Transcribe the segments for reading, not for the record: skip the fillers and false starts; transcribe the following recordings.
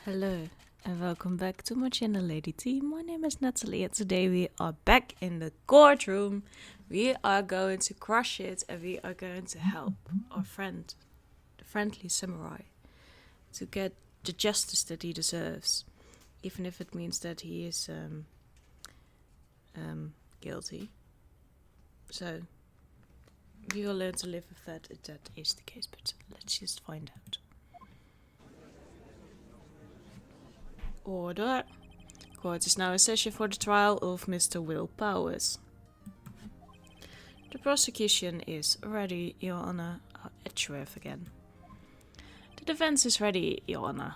Hello and welcome back to my channel, Lady T. My name is Nathalie and today we are back in the courtroom. We are going to crush it and we are going to help our friend, the friendly samurai, to get the justice that he deserves. Even if it means that he is guilty. So, we will learn to live with that if that is the case, but let's just find out. Order. Court is now in session for the trial of Mr. Will Powers. The prosecution is ready, Your Honor. Edgeworth again. The defense is ready, Your Honor.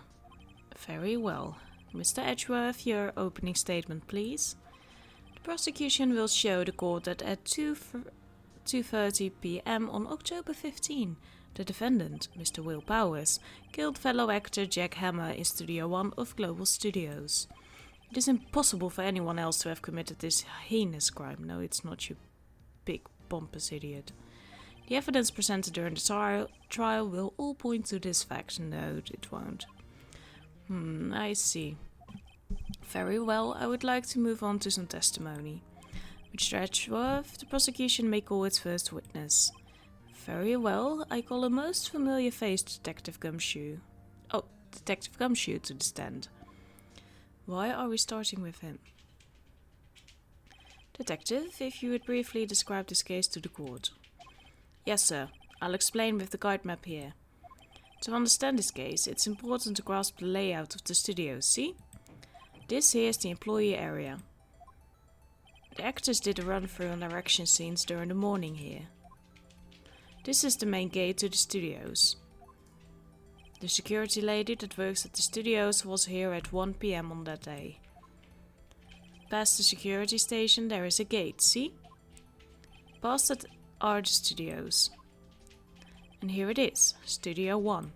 Very well. Mr. Edgeworth, your opening statement, please. The prosecution will show the court that at 2:30 p.m. on October 15, the defendant, Mr. Will Powers, killed fellow actor Jack Hammer in Studio 1 of Global Studios. It is impossible for anyone else to have committed this heinous crime. No, it's not, you big pompous idiot. The evidence presented during the trial will all point to this fact. No, it won't. I see. Very well, I would like to move on to some testimony. Mr. Edgeworth, the prosecution may call its first witness. Very well, I call a most familiar face, Detective Gumshoe. Oh, Detective Gumshoe to the stand. Why are we starting with him? Detective, if you would briefly describe this case to the court. Yes, sir. I'll explain with the guide map here. To understand this case, it's important to grasp the layout of the studio, see? This here is the employee area. The actors did a run-through on their action scenes during the morning here. This is the main gate to the studios. The security lady that works at the studios was here at 1 p.m. on that day. Past the security station there is a gate, see? Past it are the studios. And here it is, Studio 1.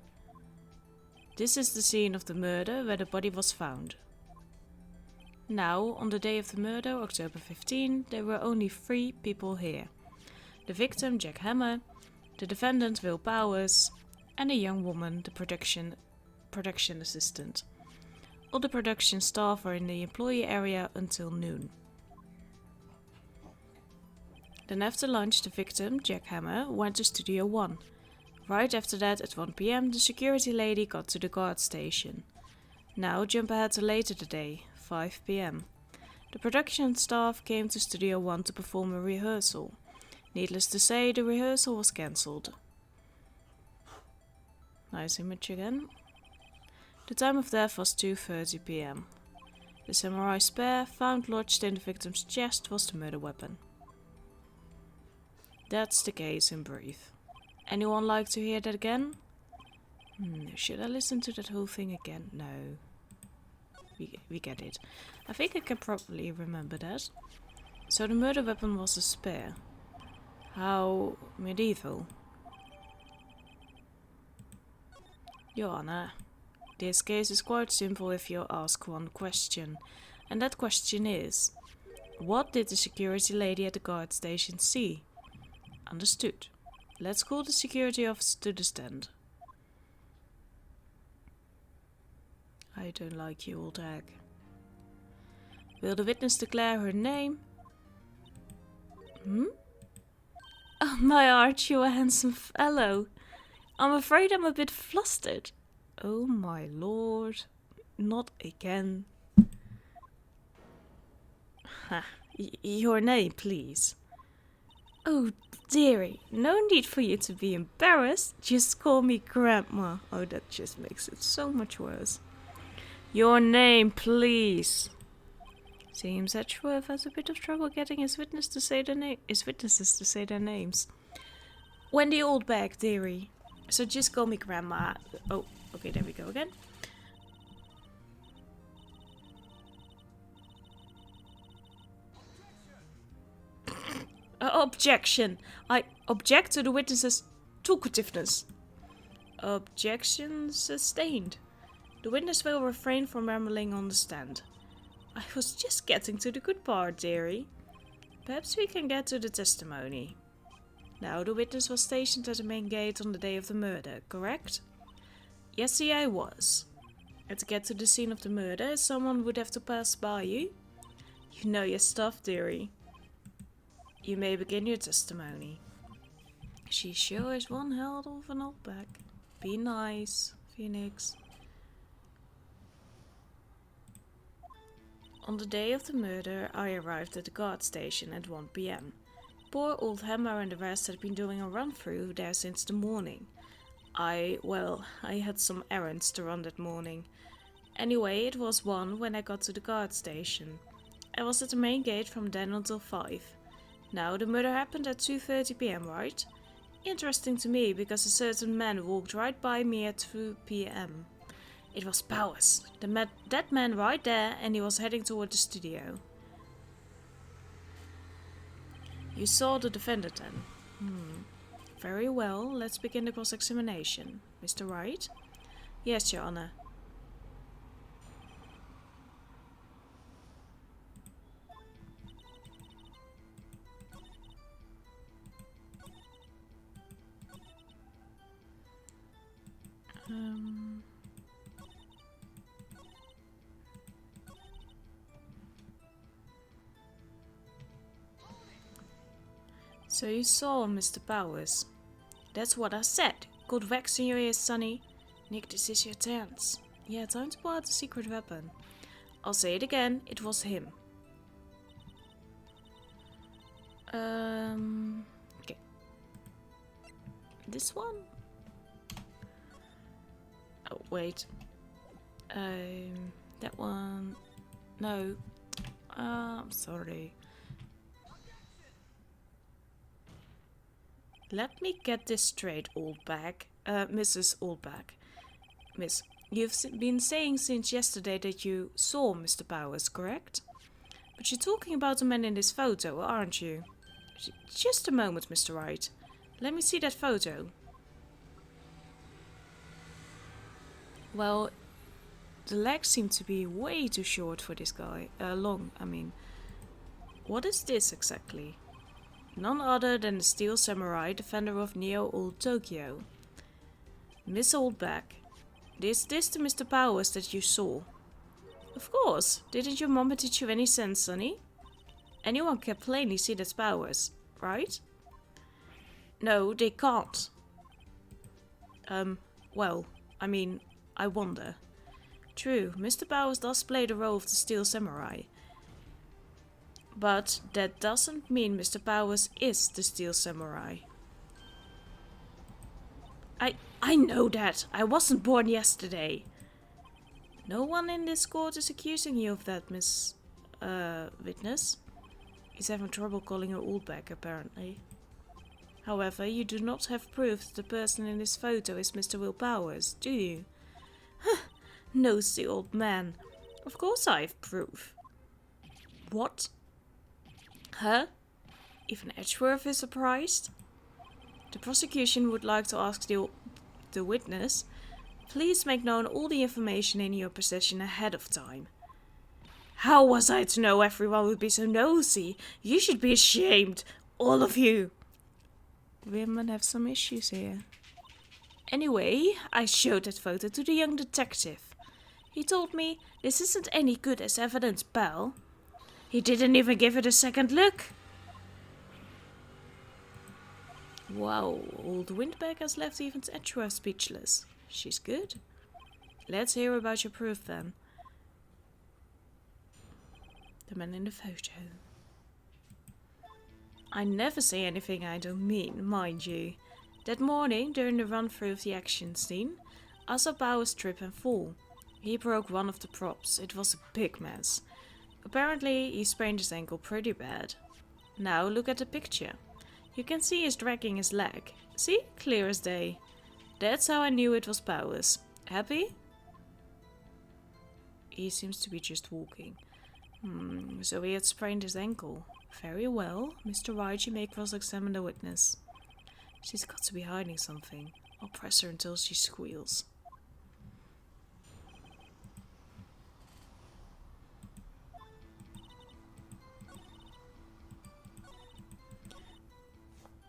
This is the scene of the murder where the body was found. Now, on the day of the murder, October 15, there were only 3 people here. The victim, Jack Hammer, the defendant, Will Powers, and a young woman, the production assistant. All the production staff are in the employee area until noon. Then after lunch, the victim, Jack Hammer, went to Studio 1. Right after that, at 1 p.m, the security lady got to the guard station. Now jump ahead to later today, 5 p.m. The production staff came to Studio 1 to perform a rehearsal. Needless to say, the rehearsal was cancelled. Nice image again. The time of death was 2:30 p.m. The samurai spear found lodged in the victim's chest was the murder weapon. That's the case in brief. Anyone like to hear that again? Should I listen to that whole thing again? No. We get it. I think I can probably remember that. So the murder weapon was a spear. How medieval. Your Honor, this case is quite simple if you ask one question. And that question is, what did the security lady at the guard station see? Understood. Let's call the security officer to the stand. I don't like you, Oldbag. Will the witness declare her name? Oh, my Art, you a handsome fellow. I'm afraid I'm a bit flustered. Oh my lord. Not again. Your name, please. Oh, dearie, no need for you to be embarrassed. Just call me Grandma. Oh, that just makes it so much worse. Your name, please. Seems Edgeworth has a bit of trouble getting his witnesses to say their names. Wendy Oldbag, dearie. So just call me Grandma. Oh, okay, there we go again. Objection. I object to the witness's talkativeness. Objection sustained. The witness will refrain from rambling on the stand. I was just getting to the good part, dearie. Perhaps we can get to the testimony. Now, the witness was stationed at the main gate on the day of the murder, correct? Yes, I was. And to get to the scene of the murder, someone would have to pass by you. You know your stuff, dearie. You may begin your testimony. She sure is one hell of an Oldbag. Be nice, Phoenix. On the day of the murder, I arrived at the guard station at 1 p.m. Poor old Hammer and the rest had been doing a run-through there since the morning. I had some errands to run that morning. Anyway, it was 1 when I got to the guard station. I was at the main gate from then until 5. Now, the murder happened at 2:30 p.m., right? Interesting to me, because a certain man walked right by me at 2 p.m. It was Powers, that man right there, and he was heading toward the studio. You saw the defendant then? Very well, let's begin the cross-examination. Mr. Wright? Yes, Your Honor. So you saw Mr. Powers. That's what I said. Got wax in your ears, Sonny. Nick, this is your chance. Yeah, time to pull out the secret weapon. I'll say it again, it was him. Okay. This one? Oh, wait. That one. No. I'm sorry. Let me get this straight, Oldbag. Mrs. Oldbag. Miss, you've been saying since yesterday that you saw Mr. Powers, correct? But you're talking about the man in this photo, aren't you? Just a moment, Mr. Wright. Let me see that photo. Well, the legs seem to be way too short for this guy. Long, I mean. What is this exactly? None other than the Steel Samurai, defender of Neo Old Tokyo. Miss Oldbag, is this the Mr. Powers that you saw? Of course. Didn't your mama teach you any sense, Sonny? Anyone can plainly see that's Powers, right? No, they can't. Well, I mean, I wonder. True, Mr. Powers does play the role of the Steel Samurai. But that doesn't mean Mr. Powers is the Steel Samurai. I know that. I wasn't born yesterday. No one in this court is accusing you of that, Miss... witness. He's having trouble calling her Oldbag, apparently. However, you do not have proof that the person in this photo is Mr. Will Powers, do you? Nosy old man. Of course I have proof. What? Huh? Even Edgeworth is surprised? The prosecution would like to ask the witness, please make known all the information in your possession ahead of time. How was I to know everyone would be so nosy? You should be ashamed, all of you. Women have some issues here. Anyway, I showed that photo to the young detective. He told me, this isn't any good as evidence, pal. He didn't even give it a second look. Wow, old Windbag has left even Edgeworth speechless. She's good. Let's hear about your proof then. The man in the photo. I never say anything I don't mean, mind you. That morning, during the run-through of the action scene, I saw Powers trip and fall. He broke one of the props. It was a big mess. Apparently, he sprained his ankle pretty bad. Now look at the picture. You can see he's dragging his leg. See? Clear as day. That's how I knew it was Powers. Happy? He seems to be just walking. So he had sprained his ankle. Very well. Mr. Wright, you may cross-examine the witness. She's got to be hiding something. I'll press her until she squeals.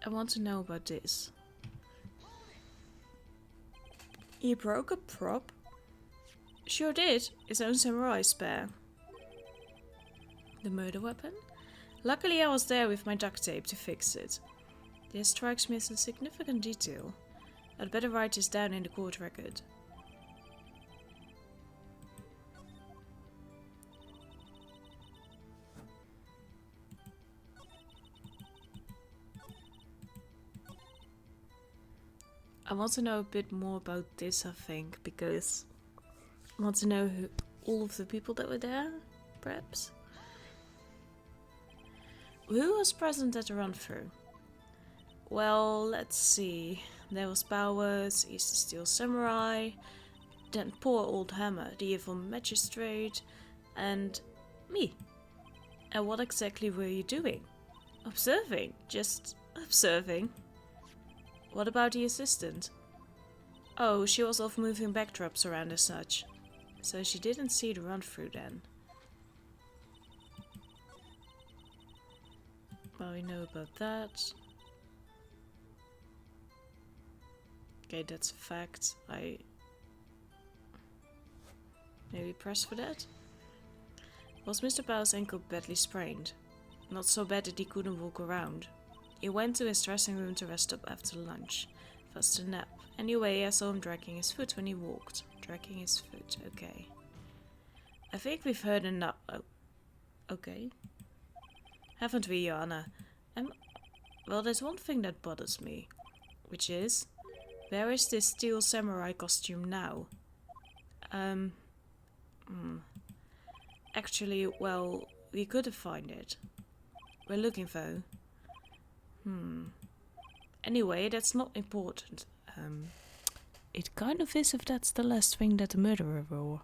I want to know about this. He broke a prop? Sure did. His own samurai spear. The murder weapon? Luckily I was there with my duct tape to fix it. This strikes me as a significant detail. I'd better write this down in the court record. I want to know a bit more about this, I think, because I want to know all of the people that were there, perhaps. Who was present at the run-through? Well, let's see. There was Powers, he's the Steel Samurai, then poor old Hammer, the evil magistrate, and me. And what exactly were you doing? Observing. Just observing. What about the assistant? Oh, she was off moving backdrops around as such. So she didn't see the run-through then. Well, we know about that. Okay, that's a fact. I maybe press for that. Was Mr. Powell's ankle badly sprained? Not so bad that he couldn't walk around. He went to his dressing room to rest up after lunch. First a nap. Anyway, I saw him dragging his foot when he walked. Dragging his foot, okay. I think we've heard enough. Oh, okay. Haven't we, Joanna? Well, there's one thing that bothers me. Which is, where is this Steel Samurai costume now? Actually, well, we couldn't find it. We're looking though. Anyway, that's not important. It kind of is if that's the last thing that the murderer wore.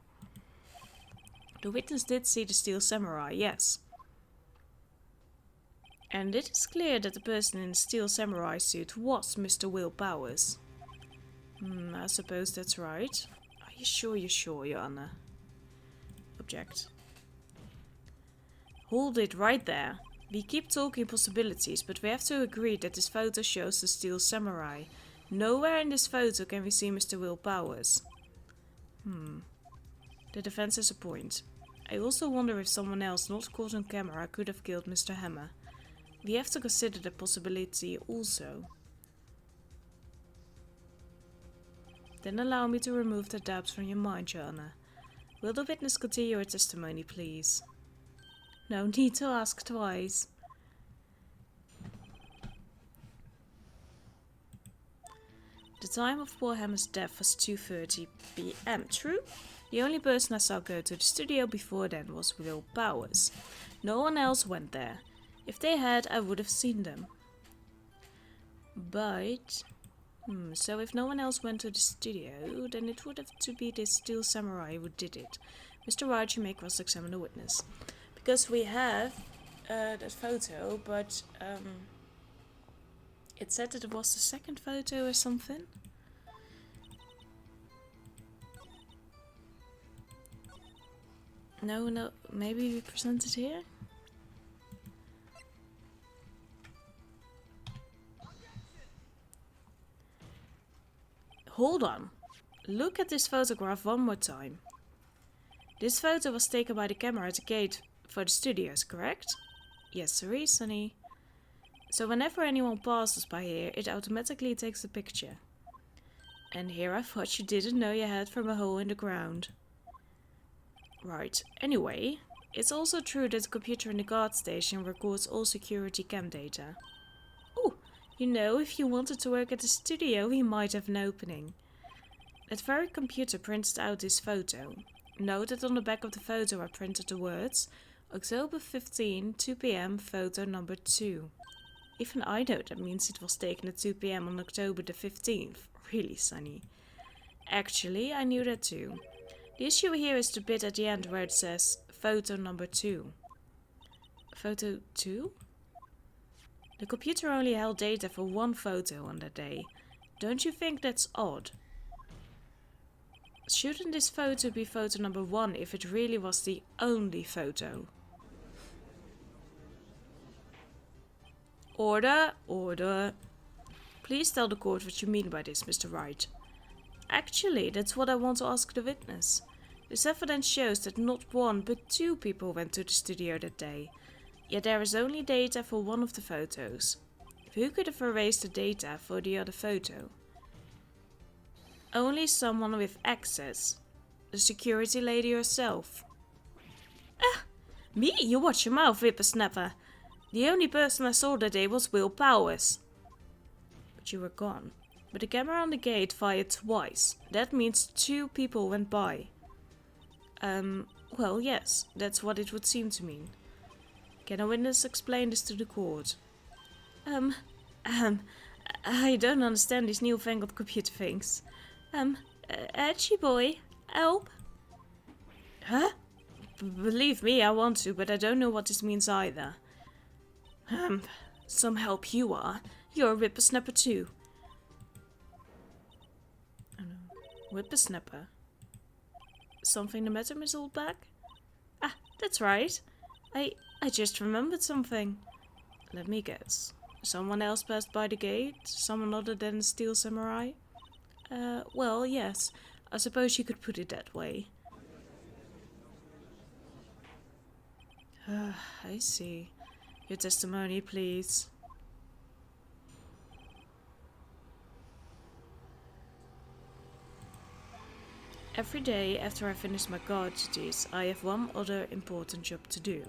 The witness did see the Steel Samurai, yes. And it is clear that the person in the Steel Samurai suit was Mr. Will Powers. I suppose that's right. Are you sure you're sure, Joanna? Object. Hold it right there. We keep talking possibilities, but we have to agree that this photo shows the Steel Samurai. Nowhere in this photo can we see Mr. Will Powers. The defense has a point. I also wonder if someone else not caught on camera could have killed Mr. Hammer. We have to consider that possibility also. Then allow me to remove the doubts from your mind, Joanna. Will the witness continue her testimony, please? No need to ask twice. The time of poor Hammer's death was 2:30 PM, true? The only person I saw go to the studio before then was Will Powers. No one else went there. If they had, I would have seen them. But... so if no one else went to the studio, then it would have to be this Steel Samurai who did it. Mr. Wright, you may cross-examine the witness. Because we have that photo, but it said that it was the second photo or something. No, maybe we present it here? Hold on. Look at this photograph one more time. This photo was taken by the camera at the gate for the studios, correct? Yes, sir, Sonny. So whenever anyone passes by here, it automatically takes the picture. And here I thought you didn't know you had from a hole in the ground. Right, anyway, it's also true that the computer in the guard station records all security cam data. Oh, you know, if you wanted to work at the studio, we might have an opening. That very computer printed out this photo. Note that on the back of the photo I printed the words October 15, 2 PM, photo number 2. Even I know that means it was taken at 2 PM on October the 15th. Really, Sonny. Actually, I knew that too. The issue here is the bit at the end where it says photo number 2. Photo 2? The computer only held data for one photo on that day. Don't you think that's odd? Shouldn't this photo be photo number 1 if it really was the only photo? Order, order. Please tell the court what you mean by this, Mr. Wright. Actually, that's what I want to ask the witness. This evidence shows that not one but 2 people went to the studio that day. Yet there is only data for one of the photos. Who could have erased the data for the other photo? Only someone with access. The security lady herself. Ah! Me? You watch your mouth, whippersnapper. The only person I saw that day was Will Powers. But you were gone. But the camera on the gate fired twice. That means 2 people went by. Well, yes, that's what it would seem to mean. Can a witness explain this to the court? I don't understand these newfangled computer things. Edgy boy, help? Huh? Believe me, I want to, but I don't know what this means either. Some help you are. You're a whippersnapper too. Oh no. Whippersnapper? Something the matter, Miss Oldbag? Ah, that's right. I just remembered something. Let me guess. Someone else passed by the gate? Someone other than the Steel Samurai? Well, yes. I suppose you could put it that way. I see. Your testimony, please. Every day after I finish my guard duties, I have one other important job to do.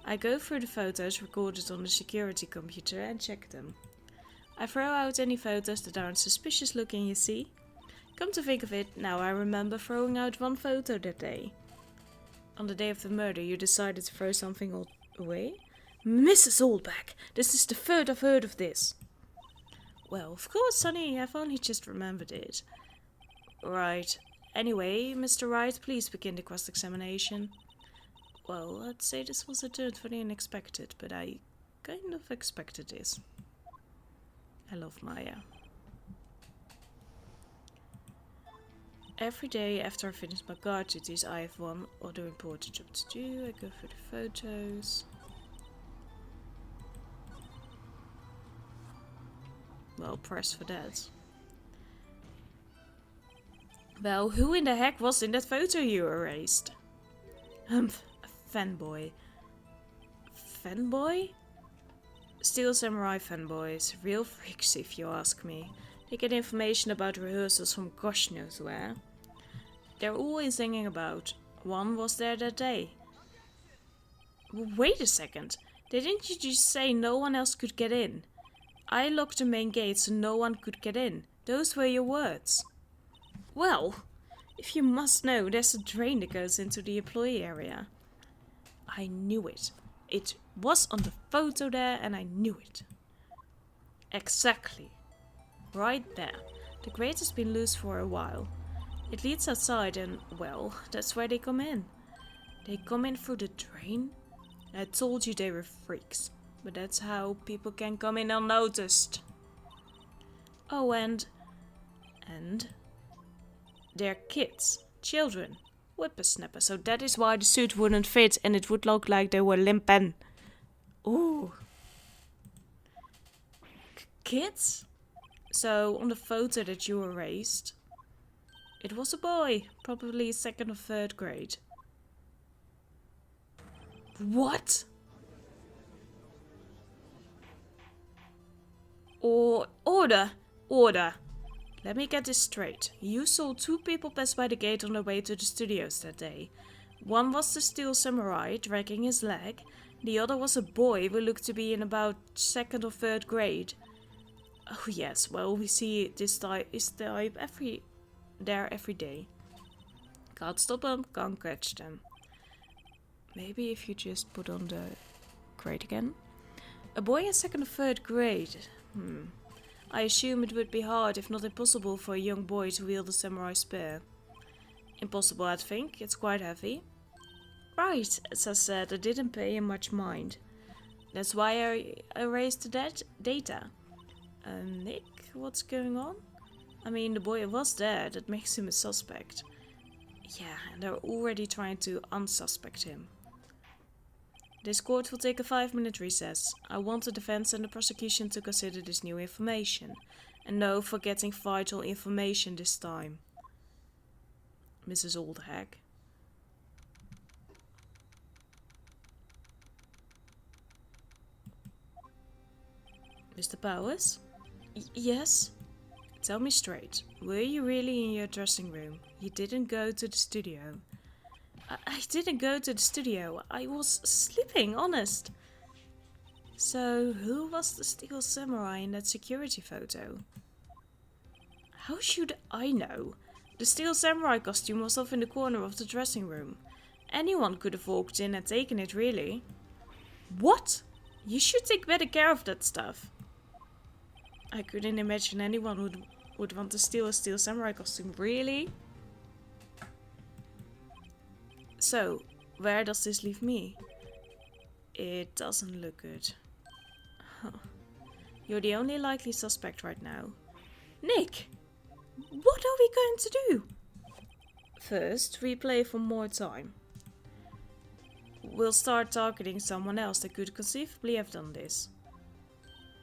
I go through the photos recorded on the security computer and check them. I throw out any photos that aren't suspicious looking, you see. Come to think of it, now I remember throwing out one photo that day. On the day of the murder, you decided to throw something away? Mrs. Oldbag, this is the 3rd I've heard of this. Well, of course, Sonny, I've only just remembered it. Right. Anyway, Mr. Wright, please begin the cross-examination. Well, I'd say this was a turn for the unexpected, but I kind of expected this. I love Maya. Every day after I finish my guard duties, I have one other important job to do. I go through the photos. Well, press for that. Well, who in the heck was in that photo you erased? A fanboy. Fanboy? Steel Samurai fanboys. Real freaks, if you ask me. They get information about rehearsals from gosh knows where. They're always hanging about. One was there that day. Wait a second. Didn't you just say no one else could get in? I locked the main gate so no one could get in. Those were your words. Well, if you must know, there's a drain that goes into the employee area. I knew it. It was on the photo there and I knew it. Exactly. Right there. The grate has been loose for a while. It leads outside and, well, that's where they come in. They come in through the drain? I told you they were freaks. But that's how people can come in unnoticed. Oh, and they're kids, children, whippersnappers. So that is why the suit wouldn't fit and it would look like they were limping. Ooh. Kids? So on the photo that you erased, it was a boy, probably 2nd or 3rd grade. What? Order! Let me get this straight. You saw 2 people pass by the gate on their way to the studios that day. One was the Steel Samurai dragging his leg. The other was a boy who looked to be in about 2nd or 3rd grade. Oh yes, well we see this type every day. Can't stop them, can't catch them. Maybe if you just put on the grade again. A boy in 2nd or 3rd grade. I assume it would be hard, if not impossible, for a young boy to wield a samurai spear. Impossible, I think. It's quite heavy. Right, as I said, I didn't pay him much mind. That's why I erased the data. Nick, what's going on? I mean, the boy was there. That makes him a suspect. Yeah, and they're already trying to unsuspect him. This court will take a 5-minute recess. I want the defense and the prosecution to consider this new information. And no forgetting vital information this time. Mrs. Oldbag. Mr. Powers? Yes? Tell me straight, were you really in your dressing room? You didn't go to the studio. I didn't go to the studio. I was sleeping, honest. So, who was the Steel Samurai in that security photo? How should I know? The Steel Samurai costume was off in the corner of the dressing room. Anyone could have walked in and taken it, really. What? You should take better care of that stuff. I couldn't imagine anyone would want to steal a Steel Samurai costume, really? So, where does this leave me? It doesn't look good. Huh. You're the only likely suspect right now. Nick! What are we going to do? First, we play for more time. We'll start targeting someone else that could conceivably have done this.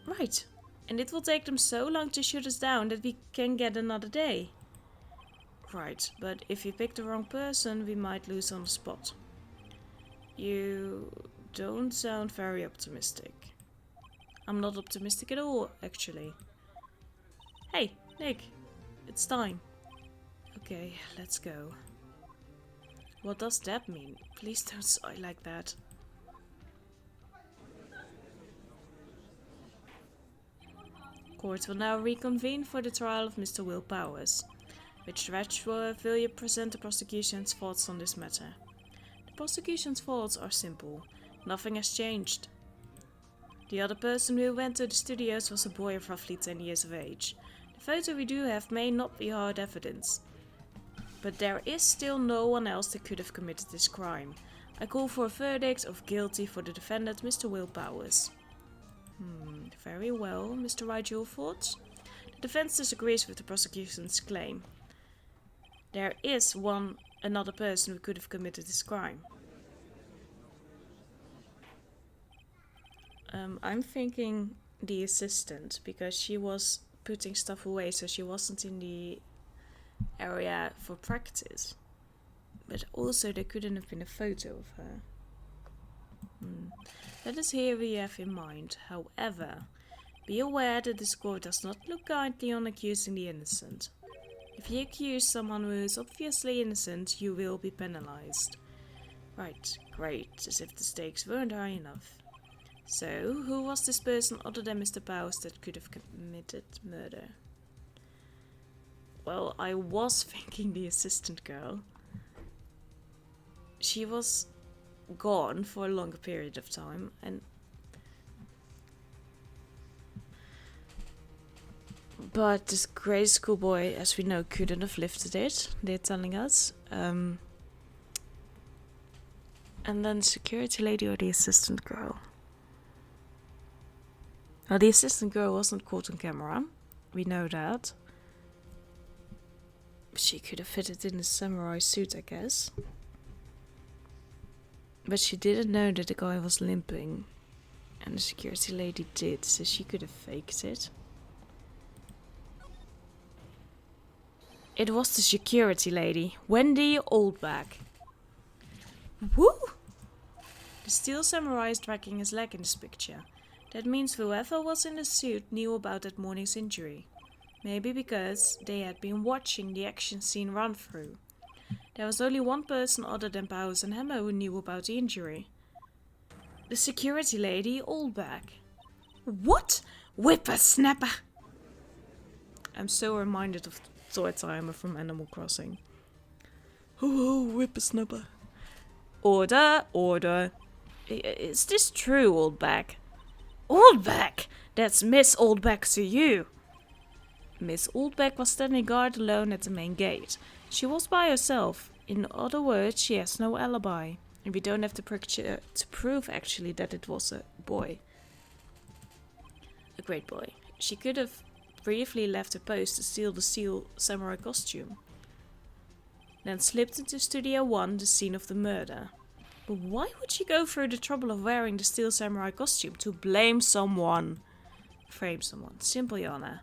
Right. And it will take them so long to shoot us down that we can get another day. Right, but if we pick the wrong person, we might lose on the spot. You don't sound very optimistic. I'm not optimistic at all, actually. Hey, Nick. It's time. Okay, let's go. What does that mean? Please don't sigh like that. Court will now reconvene for the trial of Mr. Will Powers. Mr. Edgeworth, will you present the prosecution's thoughts on this matter? The prosecution's thoughts are simple. Nothing has changed. The other person who went to the studios was a boy of roughly 10 years of age. The photo we do have may not be hard evidence, but there is still no one else that could have committed this crime. I call for a verdict of guilty for the defendant, Mr. Will Powers. Very well, Mr. Wright, your thoughts? The defense disagrees with the prosecution's claim. There is another person who could have committed this crime. I'm thinking the assistant, because she was putting stuff away, so she wasn't in the area for practice. But also there couldn't have been a photo of her. That is here we have in mind. However, be aware that this court does not look kindly on accusing the innocent. If you accuse someone who is obviously innocent, you will be penalized. Right, great, as if the stakes weren't high enough. So, who was this person other than Mr. Powers that could have committed murder? Well, I was thinking the assistant girl. She was gone for a longer period of time, but this grey schoolboy, as we know, couldn't have lifted it, they're telling us. And then the security lady or the assistant girl. Now, the assistant girl wasn't caught on camera, we know that. She could have fitted in a samurai suit, I guess. But she didn't know that the guy was limping. And the security lady did, so she could have faked it. It was the security lady, Wendy Oldbag. Woo! The Steel Samurai is dragging his leg in this picture. That means whoever was in the suit knew about that morning's injury. Maybe because they had been watching the action scene run through. There was only one person other than Powers and Hammer who knew about the injury. The security lady, Oldbag. What? Whippersnapper! I'm so reminded of Toy Timer from Animal Crossing. Oh, whippersnapper. Order, order. Is this true, Oldbag? Oldbag! That's Miss Oldbag to you. Miss Oldbag was standing guard alone at the main gate. She was by herself. In other words, she has no alibi. And we don't have the picture to prove actually that it was a boy. A great boy. She could have briefly left her post to steal the Steel Samurai costume. Then slipped into Studio 1, the scene of the murder. But why would she go through the trouble of wearing the Steel Samurai costume? To blame someone. Frame someone. Simple, Yana.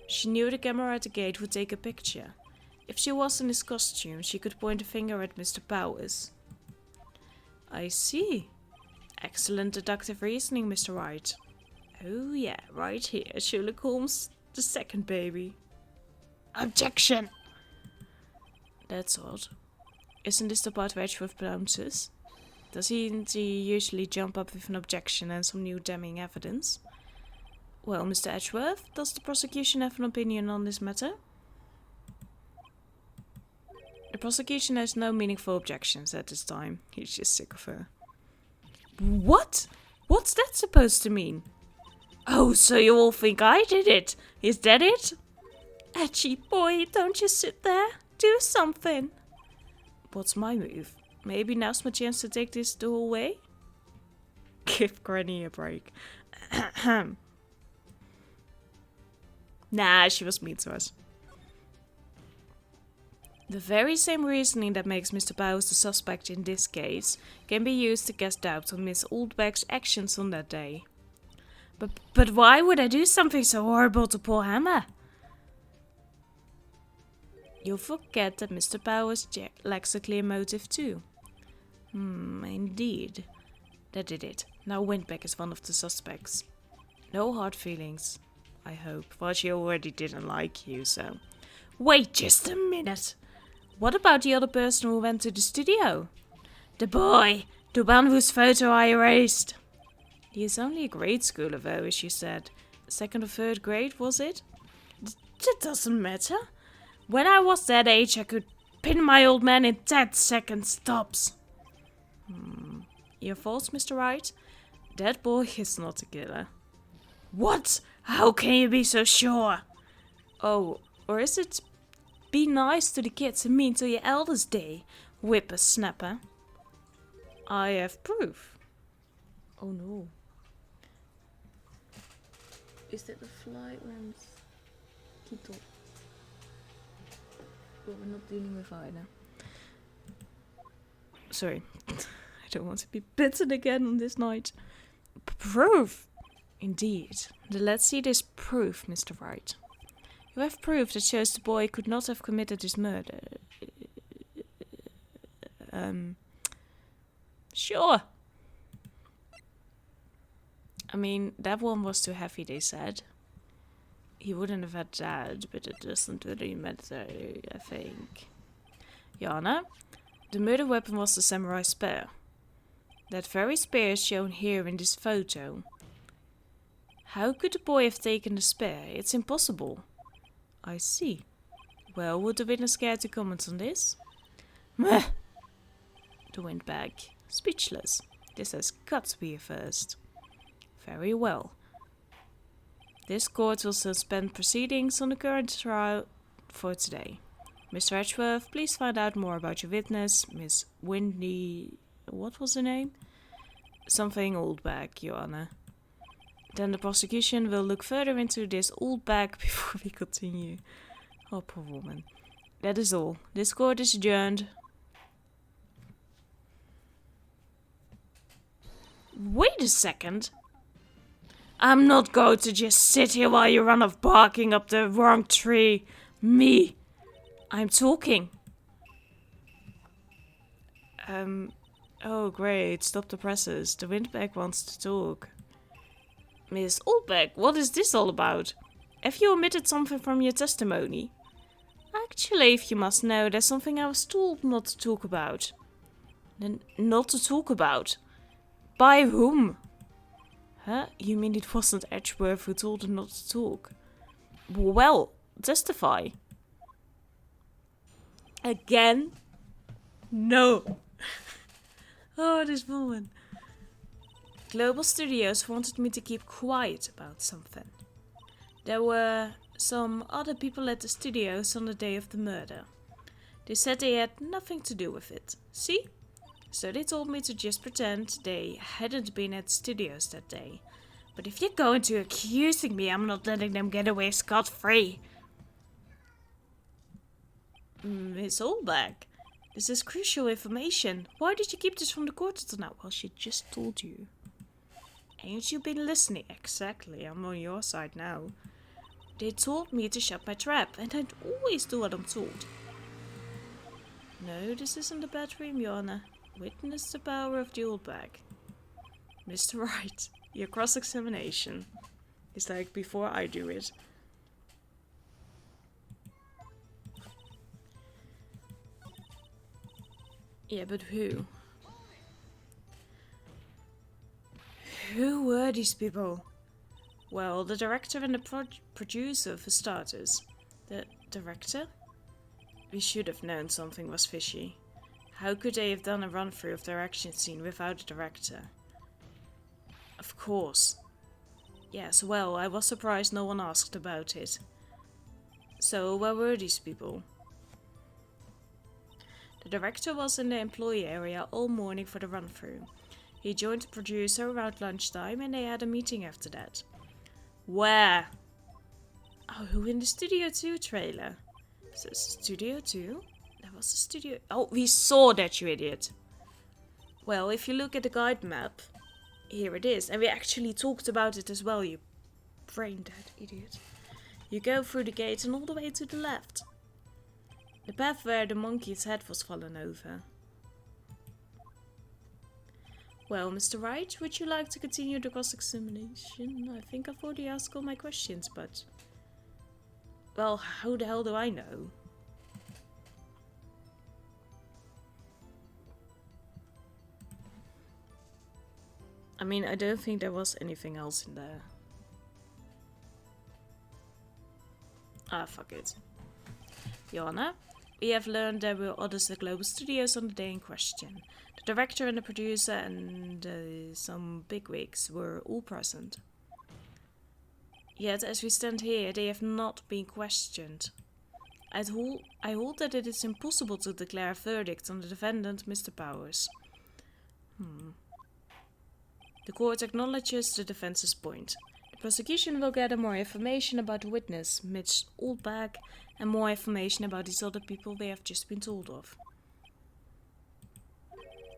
She knew the camera at the gate would take a picture. If she was in his costume, she could point a finger at Mr. Powers. I see. Excellent deductive reasoning, Mr. Wright. Oh yeah, right here. Sherlock Holmes, the second baby. Objection! That's odd. Isn't this the part where Edgeworth bounces? Doesn't he usually jump up with an objection and some new damning evidence? Well, Mr. Edgeworth, does the prosecution have an opinion on this matter? The prosecution has no meaningful objections at this time. He's just sick of her. What? What's that supposed to mean? Oh, so you all think I did it? Is that it? Edgy boy, don't just sit there. Do something. What's my move? Maybe now's my chance to take this the whole way? Give Granny a break. Nah, she was mean to us. The very same reasoning that makes Mr. Bowers the suspect in this case can be used to cast doubt on Miss Oldbag's actions on that day. But why would I do something so horrible to poor Hammer? You forget that Mr. Bowers lacks a clear motive too. Indeed. That did it. Now Windbag is one of the suspects. No hard feelings, I hope. Well, she already didn't like you, so... Wait just a minute. What about the other person who went to the studio? The boy. The one whose photo I erased. He is only a grade schooler though, as you said. Second or third grade, was it? That doesn't matter. When I was that age, I could pin my old man in 10 seconds tops. Your faults, Mr. Wright? That boy is not a killer. What? How can you be so sure? Oh, or is it be nice to the kids and mean to your eldest day, whippersnapper? I have proof. Oh no. Is that the fly went Kito? But we're not dealing with either. Sorry. I don't want to be bitten again on this night. Proof! Indeed. Then let's see this proof, Mr. Wright. You have proof that shows the boy could not have committed this murder. Sure. I mean, that one was too heavy, they said. He wouldn't have had that, but it doesn't really matter, I think. Jana, the murder weapon was the samurai spear. That very spear is shown here in this photo. How could the boy have taken the spear? It's impossible. I see. Well, would the witness care to comment on this? Meh! The Windbag. Speechless. This has got to be a first. Very well. This court will suspend proceedings on the current trial for today. Mr. Edgeworth, please find out more about your witness, Miss Windy... What was her name? Something Oldbag, Your Honor. Then the prosecution will look further into this Oldbag before we continue. Oh, poor woman. That is all. This court is adjourned. Wait a second. I'm not going to just sit here while you run off barking up the wrong tree. Me. I'm talking. Oh great, stop the presses. The Windbag wants to talk. Miss Oldbag, what is this all about? Have you omitted something from your testimony? Actually, if you must know, there's something I was told not to talk about. Not to talk about? By whom? Huh? You mean it wasn't Edgeworth who told her not to talk? Well, testify. Again? No. Oh, this woman. Global Studios wanted me to keep quiet about something. There were some other people at the studios on the day of the murder. They said they had nothing to do with it. See? So they told me to just pretend they hadn't been at the studios that day. But if you're going to accusing me, I'm not letting them get away scot-free. Miss Oldbag, this is crucial information. Why did you keep this from the court until now? Well, she just told you. Ain't you been listening? Exactly, I'm on your side now. They told me to shut my trap, and I'd always do what I'm told. No, this isn't a bad dream, Your Honor. Witness the power of the Oldbag. Mr. Wright, your cross-examination. He's like, before I do it. Yeah, but who? Who were these people? Well, the director and the producer for starters. The director? We should have known something was fishy. How could they have done a run-through of their action scene without a director? Of course. Yes, well, I was surprised no one asked about it. So, where were these people? The director was in the employee area all morning for the run-through. He joined the producer around lunchtime and they had a meeting after that. Where? Oh, in the Studio 2 trailer. So, Studio 2? There was a Studio... Oh, we saw that, you idiot. Well, if you look at the guide map, here it is. And we actually talked about it as well, you brain-dead idiot. You go through the gate and all the way to the left. The path where the monkey's head was fallen over. Well, Mr. Wright, would you like to continue the cross-examination? I think I've already asked all my questions, but... Well, how the hell do I know? I mean, I don't think there was anything else in there. Ah, fuck it. Joanna, we have learned there were others at Global Studios on the day in question. The director and the producer and some bigwigs were all present. Yet, as we stand here, they have not been questioned. I hold that it is impossible to declare a verdict on the defendant, Mr. Powers. The court acknowledges the defense's point. The prosecution will gather more information about the witness, Miss Oldbag, and more information about these other people they have just been told of.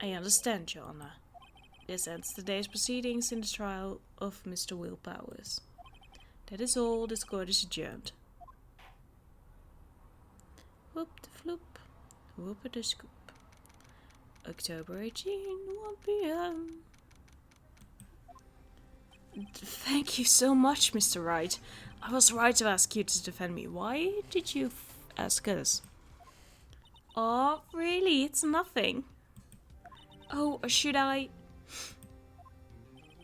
I understand, Joanna. This ends today's proceedings in the trial of Mr. Will Powers. That is all. This court is adjourned. Whoop the floop. Whoop the scoop. October 18, 1 p.m. Thank you so much, Mr. Wright. I was right to ask you to defend me. Why did you ask us? Oh, really? It's nothing. Oh, should I?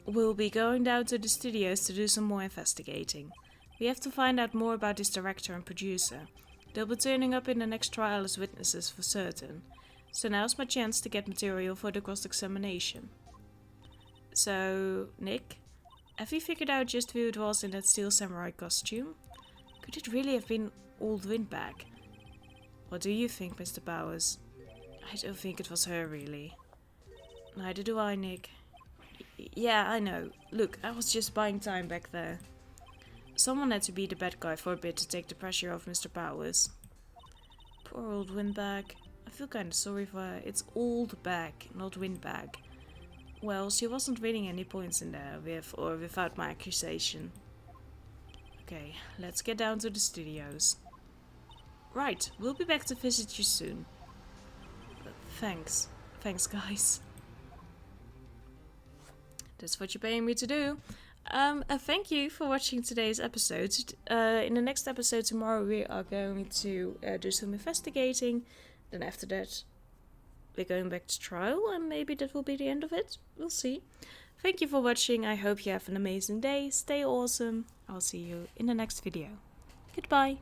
We'll be going down to the studios to do some more investigating. We have to find out more about this director and producer. They'll be turning up in the next trial as witnesses for certain. So now's my chance to get material for the cross-examination. So, Nick, have you figured out just who it was in that steel samurai costume? Could it really have been Old Windbag? What do you think, Mr. Powers? I don't think it was her, really. Neither do I, Nick. Yeah, I know. Look, I was just buying time back there. Someone had to be the bad guy for a bit to take the pressure off Mr. Powers. Poor Old Windbag. I feel kinda sorry for her. It's Oldbag, not Windbag. Well, she wasn't winning any points in there, with or without my accusation. Okay, let's get down to the studios. Right, we'll be back to visit you soon. Thanks. Thanks, guys. That's what you're paying me to do. Thank you for watching today's episode. In the next episode tomorrow we are going to do some investigating. Then after that we're going back to trial and maybe that will be the end of it. We'll see. Thank you for watching. I hope you have an amazing day. Stay awesome. I'll see you in the next video. Goodbye.